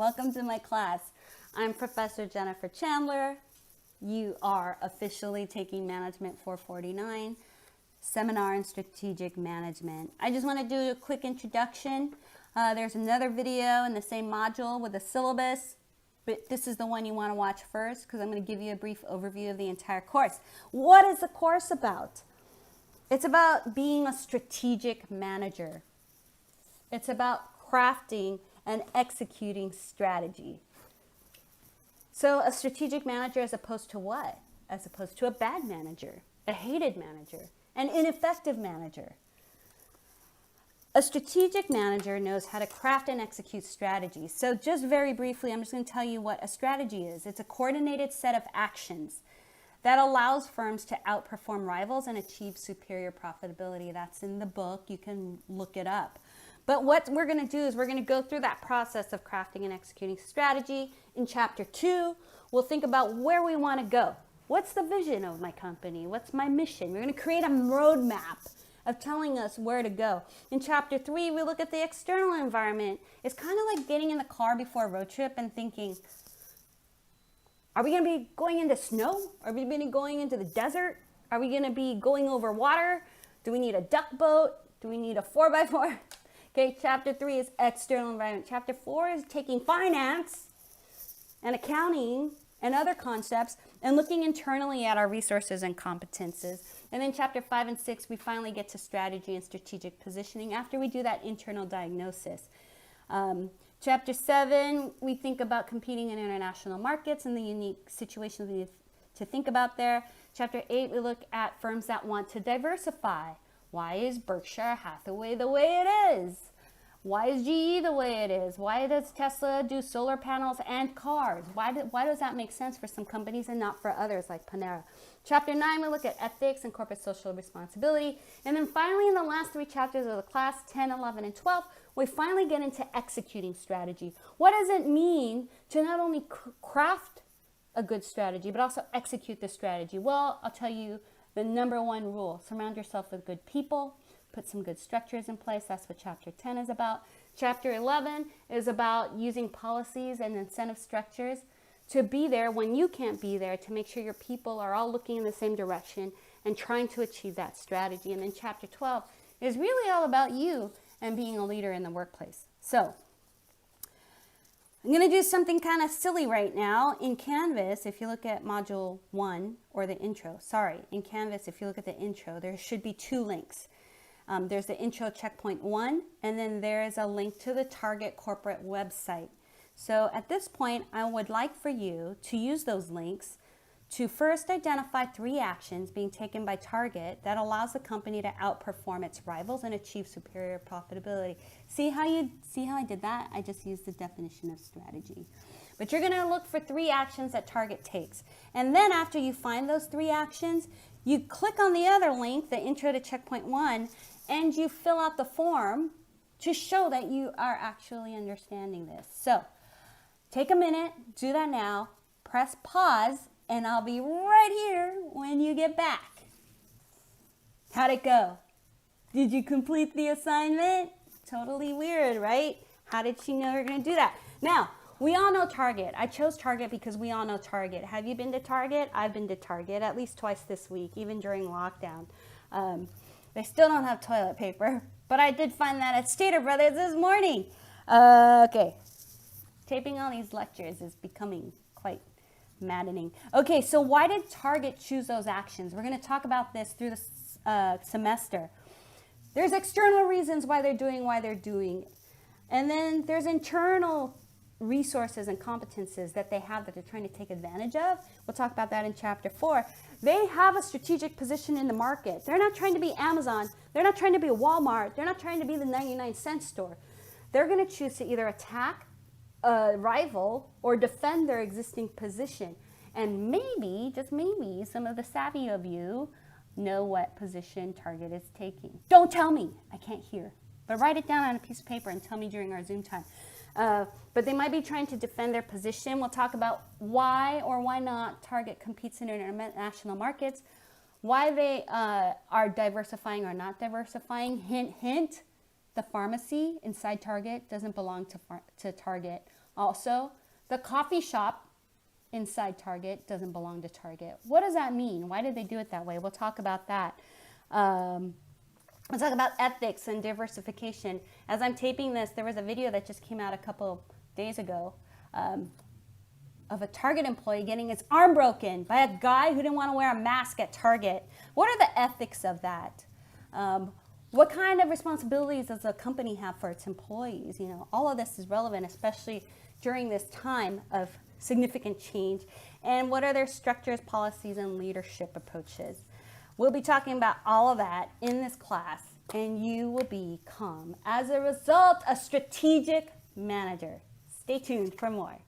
Welcome to my class. I'm Professor Jennifer Chandler. You are officially taking Management 449, Seminar in Strategic Management. I just want to do a quick introduction. There's another video in the same module with a syllabus, but this is the one you want to watch first because I'm going to give you a brief overview of the entire course. What is the course about? It's about being a strategic manager. It's about crafting and executing strategy. So a strategic manager as opposed to what? As opposed to a bad manager, a hated manager, an ineffective manager. A strategic manager knows how to craft and execute strategies. So just very briefly, I'm just going to tell you what a strategy is. It's a coordinated set of actions that allows firms to outperform rivals and achieve superior profitability. That's in the book. You can look it up. But what we're going to do is we're going to go through that process of crafting and executing strategy. In Chapter 2, we'll think about where we want to go. What's the vision of my company? What's my mission? We're going to create a roadmap of telling us where to go. In Chapter 3, we look at the external environment. It's kind of like getting in the car before a road trip and thinking, are we going to be going into snow? Are we going to be going into the desert? Are we going to be going over water? Do we need a duck boat? Do we need a 4x4? Okay, Chapter 3 is external environment. Chapter 4 is taking finance and accounting and other concepts and looking internally at our resources and competences. And then Chapter 5 and 6, we finally get to strategy and strategic positioning after we do that internal diagnosis. Chapter 7, we think about competing in international markets and the unique situations we need to think about there. Chapter 8, we look at firms that want to diversify. Why is Berkshire Hathaway the way it is? Why is GE the way it is? Why does Tesla do solar panels and cars? Why does that make sense for some companies and not for others like Panera? Chapter 9, we look at ethics and corporate social responsibility. And then finally, in the last 3 chapters of the class, 10, 11, and 12, we finally get into executing strategy. What does it mean to not only craft a good strategy, but also execute the strategy? Well, I'll tell you the number 1 rule: surround yourself with good people, put some good structures in place. That's what Chapter 10 is about. Chapter 11 is about using policies and incentive structures to be there when you can't be there, to make sure your people are all looking in the same direction and trying to achieve that strategy. And then Chapter 12 is really all about you and being a leader in the workplace. So I'm going to do something kind of silly right now. In Canvas, if you look at Module 1, or the intro, in Canvas, if you look at the intro, there should be 2 links. There's the intro checkpoint 1, and then there is a link to the Target corporate website. So at this point, I would like for you to use those links to first identify 3 actions being taken by Target that allows the company to outperform its rivals and achieve superior profitability. See how I did that? I just used the definition of strategy. But you're going to look for 3 actions that Target takes. And then after you find those 3 actions, you click on the other link, the intro to checkpoint 1, and you fill out the form to show that you are actually understanding this. So take a minute, do that now, press pause, and I'll be right here when you get back. How'd it go? Did you complete the assignment? Totally weird, right? How did she know you're going to do that? Now, we all know Target. I chose Target because we all know Target. Have you been to Target? I've been to Target at least twice this week, even during lockdown. They still don't have toilet paper, but I did find that at Stater Brothers this morning. Okay, taping all these lectures is becoming quite maddening. Okay, so why did Target choose those actions? We're going to talk about this through the semester. There's external reasons why they're doing. And then there's internal resources and competences that they have that they're trying to take advantage of. We'll talk about that in Chapter 4. They have a strategic position in the market. They're not trying to be Amazon. They're not trying to be Walmart. They're not trying to be the 99-cent store. They're going to choose to either attack a rival or defend their existing position. And maybe, just maybe, some of the savvy of you know what position Target is taking. Don't tell me. I can't hear. But write it down on a piece of paper and tell me during our Zoom time. But they might be trying to defend their position. We'll talk about why or why not Target competes in international markets, why they are diversifying or not diversifying. Hint, hint, the pharmacy inside Target doesn't belong to Target. Also, the coffee shop inside Target doesn't belong to Target. What does that mean? Why did they do it that way? We'll talk about that. We'll talk about ethics and diversification. As I'm taping this, there was a video that just came out a couple days ago of a Target employee getting his arm broken by a guy who didn't want to wear a mask at Target. What are the ethics of that? What kind of responsibilities does a company have for its employees? You know, all of this is relevant, especially during this time of significant change. And what are their structures, policies, and leadership approaches? We'll be talking about all of that in this class, and you will become, as a result, a strategic manager. Stay tuned for more.